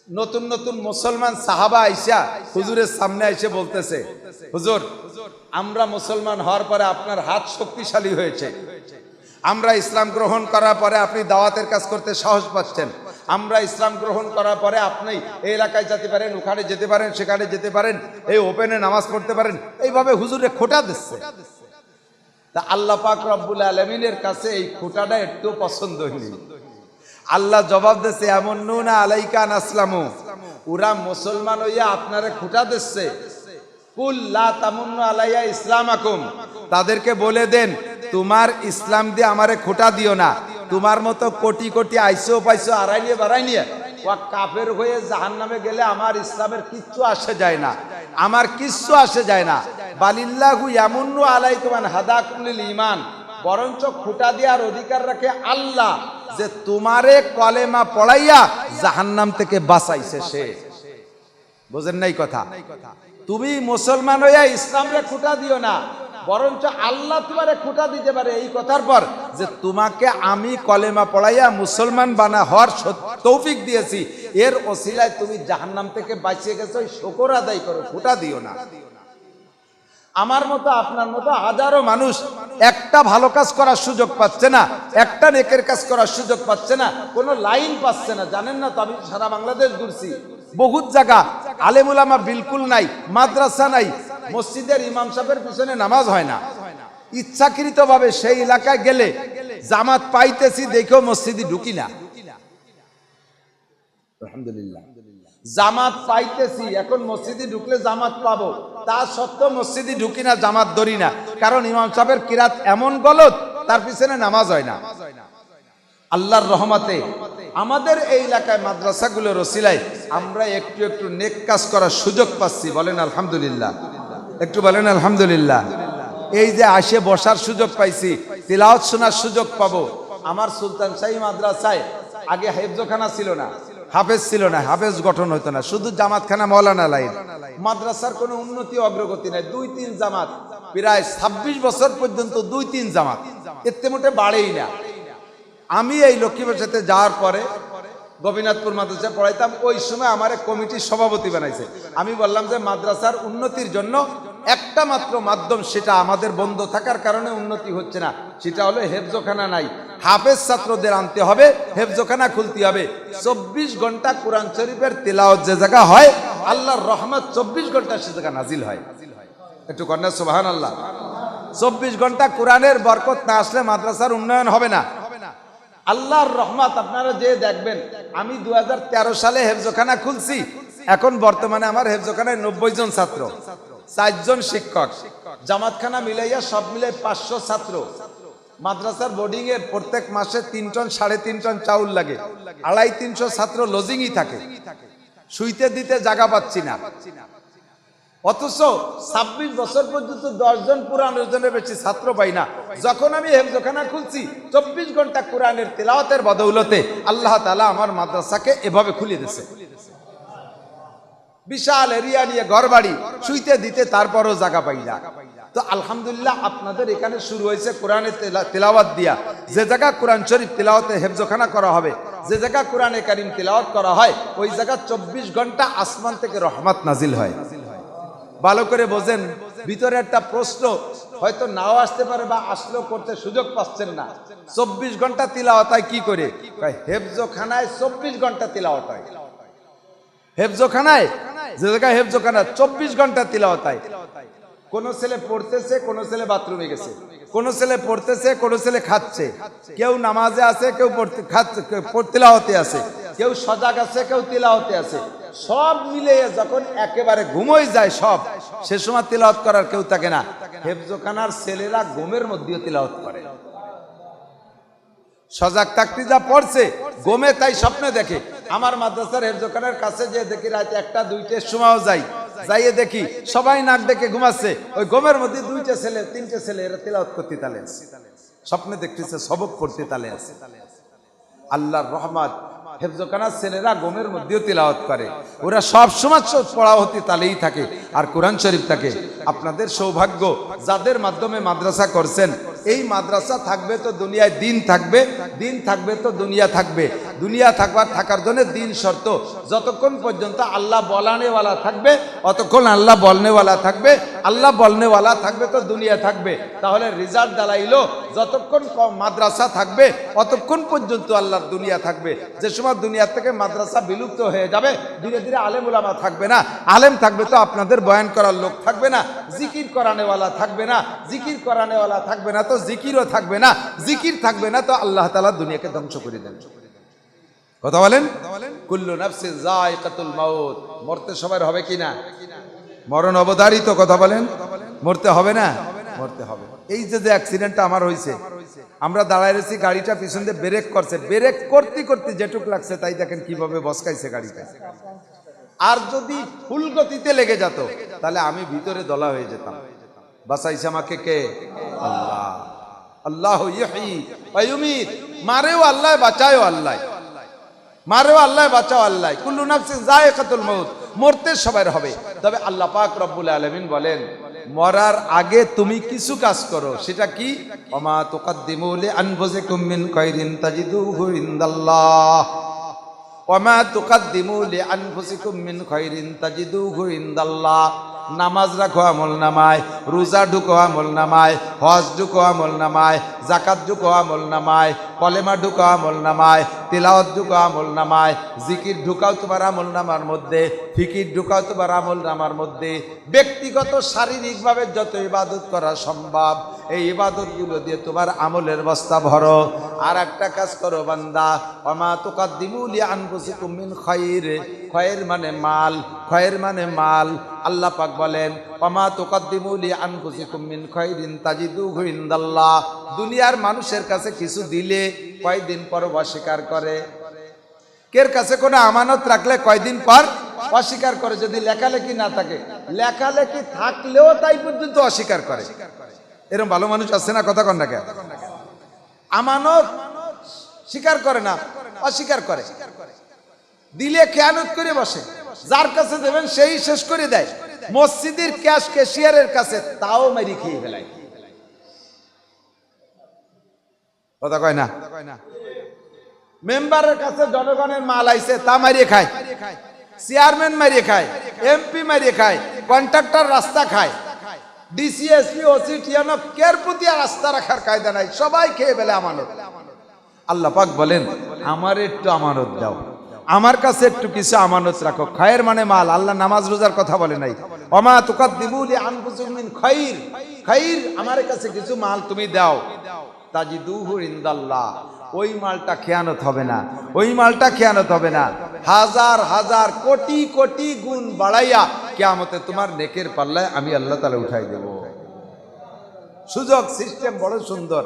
নতুন নতুন মুসলমান সাহাবা আইসা হুজুরের সামনে এসে বলতেছে, হুজুর আমরা মুসলমান হওয়ার পরে আপনার হাত শক্তিশালী হয়েছে, আমরা ইসলাম গ্রহণ করার পরে আপনি দাওয়াতের কাজ করতে সাহস পাচ্ছেন, আমরা ইসলাম গ্রহণ করার পরে আপনি এই এলাকায় যেতে পারেন, ওখানে যেতে পারেন, সেখানে যেতে পারেন, এই ওপেনে নামাজ পড়তে পারেন, এইভাবে হুজুরে খোঁটা দিচ্ছে। তা আল্লাহ পাক রব্বুল আলামিনের কাছে এই খোঁটাটা একটু পছন্দ হয়নি। আল্লাহ জবাব দিচ্ছে, এমন নুনা আলাইকা নাসলামু, ওরা মুসলমান হইয়া আপনারে খোঁটা দিচ্ছে। কুল লা তামুন্নু আলাইয়া ইসলামাকুম, তাদেরকে বলে দেন তোমার ইসলাম দিয়ে আমারে খোঁটা দিও না। তোমার মতো কোটি কোটি আইসো পাইসো আড়াই নিয়ে বাড়াই নিয়ে ওয়া কাফের হয়ে জাহান্নামে গেলে আমার ইসলামের কিচ্ছু আসে যায় না, আমার কিচ্ছু আসে যায় না। বালিল্লাহু ইয়ামুন্নু আলাইকুম আন হাদাকুম লিল ঈমান, বরঞ্চ খোঁটা দেওয়ার অধিকার রাখে আল্লাহ, যে তোমারে কলেমা পড়াইয়া জাহান্নাম থেকে বাঁচাইছে সে। বুঝেন নাই কথা? তুমি মুসলমান হইয়া ইসলামরে খোঁটা দিও না, বরঞ্চ আল্লাহ তোমারে খোঁটা দিতে পারে এই কথার পর, যে তোমাকে আমি কলেমা পড়াইয়া মুসলমান বানা হওয়ার তৌফিক দিয়েছি, এর ওসিলায় তুমি জাহান্নাম থেকে বাঁচিয়ে গেছো, শুকর আদায় করো, খোঁটা দিও না। আমার মতো আপনার মতো হাজারো মানুষ একটা ভালো কাজ করার সুযোগ পাচ্ছে না, একটা নেকের কাজ করার সুযোগ পাচ্ছে না, কোনো লাইন পাচ্ছে না। জানেন না তো, আমি সারা বাংলাদেশ ঘুরছি, বহুত জায়গা আলেম উলামা বিলকুল নাই, মাদ্রাসা নাই, মসজিদের ইমাম সাহেবের পিছনে নামাজ হয় না। ইচ্ছাকৃতভাবে সেই এলাকায় গেলে জামাত পাইতেছি দেখেও মসজিদে ঢুকি না। আলহামদুলিল্লাহ, জামাত পাইতেছি, এখন মসজিদে ঢুকলে জামাত পাবো, তা সত্ত্বেও মসজিদে ঢুকি না, জামাত ধরি না, কারণ ইমাম সাহেবের কিরাত এমন গলত, তার পিছনে নামাজ হয় না। আল্লাহর রহমতে আমাদের এই এলাকায় মাদ্রাসাগুলোর ওসিলায় আমরা একটু একটু নেক কাজ করার সুযোগ পাচ্ছি। বলেন আলহামদুলিল্লাহ, একটু বলেন আলহামদুলিল্লাহ। এই যে আসে বসার সুযোগ পাইছি, তিলাওয়াত শোনার সুযোগ পাবো। আমার সুলতান শাহী মাদ্রাসায় আগে হেফজখানা ছিল না, হাফেজ ছিল না, হাফেজ গঠন হতো না, শুধু জামাতখানা মৌলানা লাইন। মাদ্রাসার কোনো উন্নতি অগ্রগতি নাই, 2-3 জামাত, প্রায় 26 বছর পর্যন্ত 2-3 জামাত, এতে মোটে বাড়েই না। আমি এই লক্ষ্মীবাসাতে যাওয়ার পরে গোপীনাথপুর মাদ্রাসায় পড়াইতাম, ওই সময় আমার কমিটির সভাপতি বানাইছে। আমি বললাম যে মাদ্রাসার উন্নতির জন্য একটা মাত্র মাধ্যম, সেটা আমাদের বন্ধ থাকার কারণে উন্নতি হচ্ছে না, সেটা হলো হেফজখানা নাই, হাফেজ ছাত্রদের আনতে হবে, হেফজখানা খুলতে হবে। 24 ঘন্টা কোরআন শরীফের তেলাওয়াত যে জায়গা হয়, আল্লাহর রহমত 24 ঘন্টা সে জায়গা নাজিল হয়। একটু কন্যা সুবহানাল্লাহ। 24 ঘন্টা কোরআনের বরকত না আসলে মাদ্রাসার উন্নয়ন হবে না। আল্লাহর রহমত আপনারা যে দেখবেন, আমি 2013 সালে হেফজখানা খুলছি, এখন বর্তমানে আমার হেফজখানায় 90 জন ছাত্র, 4 জন শিক্ষক, জামাতখানা মিলাইয়া সব মিলে 500 ছাত্র। মাদ্রাসার বোর্ডিং এর প্রত্যেক মাসে 3 টন 3.5 টন চাউল লাগে, 250-300 ছাত্র লজিংই থাকে, শুইতে দিতে জায়গা পাচ্ছি না। অথচ 26 বছর পর্যন্ত 10 জন পুরানোর জনের বেশি ছাত্র পাই না। যখন আমি হেফজখানা খুলছি, 24 ঘন্টা কোরআনের তেলাওয়াতের বদৌলতে আল্লাহ তাআলা আমার মাদ্রাসাকে এভাবে খুলে দিয়েছে। বিশাল এরিয়া নিয়ে ঘর বাড়ি, শুইতে দিতে তারপরও জায়গা পাই না। তো আলহামদুলিল্লাহ, আপনাদের এখানে শুরু হয়েছে কোরআনের তেলাওয়াত দিয়া। যে জায়গা কোরআন শরীফ তেলাওয়াতে হেফজখানা করা হবে, যে জায়গা কোরআনে কারীম তেলাওয়াত করা হয়, ওই জায়গা 24 ঘন্টা আসমান থেকে রহমত নাজিল হয়। ভালো করে বোঝেন, ভিতরে একটা প্রশ্ন হয়তো নাও আসতে পারে বা আসলেও করতে সুযোগ পাচ্ছেন না। 24 ঘন্টা তিলাওয়াত হয় কি করে? হেফজখানায় 24 ঘন্টা তিলাওয়াত হয়। হেফজখানায় যে জায়গায় হেফজখানা 24 ঘন্টা তিলাওয়াত হয়। কোন ছেলে পড়তেছে, কোন ছেলে বাথরুমে গেছে, কোন ছেলে পড়তেছে, কোন ছেলে খাচ্ছে, কেউ নামাজে আছে, কেউ খাচ্ছে, তিলাওয়াতে আছে, কেউ সজাগ আছে, কেউ তিলাওয়াতে আছে। সব মিলে যখন একেবারে ঘুমোই যায় সব, সে সময় তিলাওয়াত করার কেউ থাকে না। হেফজখানার ছেলেরা ঘুমের মধ্যেও তিলাওয়াত করে। সজাগ থাকতে যা পড়ছে, ঘুমে তাই স্বপ্নে দেখে। আমার মাদ্রাসার হেফজখানার কাছে যে দেখি রাত 1টা-2টার সময়ও যাই, যাইয়ে দেখি সবাই নাক ডেকে ঘুমাচ্ছে, ওই ঘুমের মধ্যে 2টে ছেলে 3টে ছেলে এরা তিলাওয়াত করতে তালে আছে, স্বপ্নে দেখতেছে সবক পড়তে তালে আছে। আল্লাহর রহমত, হেফজখানার ছেলেরা ঘুমের মধ্যেও তিলাওয়াত করে, ওরা সব সময় পড়া হতে তালেই থাকে আর কোরআন শরীফ থাকে। আপনাদের সৌভাগ্য, যাদের মাধ্যমে মাদ্রাসা করছেন, এই মাদ্রাসা থাকবে তো দুনিয়ায় দিন থাকবে, দিন থাকবে তো দুনিয়া থাকবে। দুনিয়া থাকার জন্য দিন শর্ত। যতক্ষণ পর্যন্ত আল্লাহ বলানেওয়ালা থাকবে অতক্ষণ আল্লাহ বলনেওয়ালা থাকবে, আল্লাহ বলনেওয়ালা থাকবে তো দুনিয়া থাকবে। তাহলে রিজাল্ট দাঁড়াইলো যতক্ষণ মাদ্রাসা থাকবে অতক্ষণ পর্যন্ত আল্লাহর দুনিয়া থাকবে। যে সময় দুনিয়া থেকে মাদ্রাসা বিলুপ্ত হয়ে যাবে, ধীরে ধীরে আলেম উলামা থাকবে না। আলেম থাকবে তো আপনাদের বয়ান করার লোক থাকবে না, জিকির করানেওয়ালা থাকবে না, জিকির করানেওয়ালা থাকবে না তো জিকিরও থাকবে না, জিকির থাকবে না তো আল্লাহ তাআলা দুনিয়াকে ধ্বংস করে দেন। কথা বলেন, কুল্লু নাফসিন যায়কাতুল মাউত, মরতে সবার হবে কি না? মরণ অবধারিত। কথা বলেন, মরতে হবে না? মরতে হবে। এই যে অ্যাক্সিডেন্টটা আমার হয়েছে, আমরা দাঁড়ায় রয়েছি, গাড়িটা পিছন দিয়ে ব্রেক করছে, ব্রেক করতে করতে যেটুক লাগছে তাই দেখেন কিভাবে বসকাইছে গাড়িটা। আর যদি ফুল গতিতে লেগে যেত তাহলে আমি ভিতরে দলা হয়ে যেতাম। বাঁচাইছে আমাকে কে? আল্লাহ। আল্লাহ ইহয়ী ওয়া ইউমীত, মারেও আল্লাহ, বাঁচায়ও আল্লাহ। মারেও আল্লাহ, বাঁচাও আল্লাহ। কুল্লু নাফসিন যায়কাতুল মাউত, মরতে সবার হবে। তবে আল্লাহ পাক রব্বুল আলামিন বলেন, মরার আগে তুমি কিছু কাজ করো। সেটা কি? ওমা তুকাদ্দিমু লিআনফুসিকুম মিন খায়রিন তাজিদুহু ইনদাল্লাহ, ওমা তুকাদ্দিমু লিআনফুসিকুম মিন খায়রিন তাজিদুহু ইনদাল্লাহ। নামাজ রাখো আমল নামায়, রোজা ঢুকো আমল নামায়, হজ ঢুকো আমল নামায়, জাকাত ঢুকো আমল নামায়, কলেমা ঢুকো আমল নামায়, তিলাওয়াত ঢুকো আমল নামায়, জিকির ঢুকাও তোমার আমল নামার মধ্যে, ফিকির ঢুকাও তোমার আমল নামার মধ্যে। ব্যক্তিগত শারীরিকভাবে যত ইবাদত করা সম্ভব এই ইবাদতগুলো দিয়ে তোমার আমলের বস্তা ভরো। আর একটা কাজ করো বান্দা, ওমা তুকাদ্দিমু লিআনফুসিকুম মিন খায়র, খায়র মানে মাল, খায়র মানে মাল। আল্লাহ পাক বলেন, ওমা তুকাদ্দিমু লিআনফুসিকুম মিন খায়রিন তাজিদুহু ইনদাল্লাহ। দুনিয়ার মানুষের কাছে কিছু দিলে কয়দিন পর অস্বীকার করে। কের কাছে কোনো আমানত রাখলে কয়দিন পর অস্বীকার করে। যদি লেখালেখি না থাকে, লেখালেখি থাকলেও তাই পর্যন্ত অস্বীকার করে। এরকম ভালো মানুষ আছে না? কথা কন না কেন? আমানত স্বীকার করে না, অস্বীকার করে। দিলে খেয়ানত করে বসে, যার কাছে দেবেন সেই শেষ করে দেয়। মসজিদের ক্যাশ ক্যাশিয়ারের কাছে তাও মেরি খেয়ে ফেলায়। কথা কয় না? মেম্বারের কাছে জনগণের মাল আইছে, তা মারিয়ে খায়। চেয়ারম্যান মারিয়ে খায়, এমপি মারিয়ে খায়, কন্ট্রাক্টর রাস্তা খায়, ডিসি এসপি ওসি টিএনও কের প্রতি রাস্তা রাখার কায়দা নাই, সবাই খেয়ে ফেলে আমানত। আল্লাহ পাক বলেন, আমার একটু আমানত দাও, আমার কাছে একটু কিছু আমানত রাখো। খায়ের মানে মাল। আল্লাহ নামাজ রোজার কথা বলে নাই। ওমা তুকাদ্দিমু লিআনফুসিকুম মিন খায়র, খায়র আমার কাছে কিছু মাল তুমি দাও, তাজিদুহু ইনদাল্লাহ। ওই মালটা খেয়ানত হবে না, ওই মালটা খেয়ানত হবে না। হাজার হাজার কোটি কোটি গুণ বাড়াইয়া কিয়ামতে তোমার নেকের পাল্লায় আমি আল্লাহ তাআলা উঠাই দেব। সুযোগ সিস্টেম বড় সুন্দর।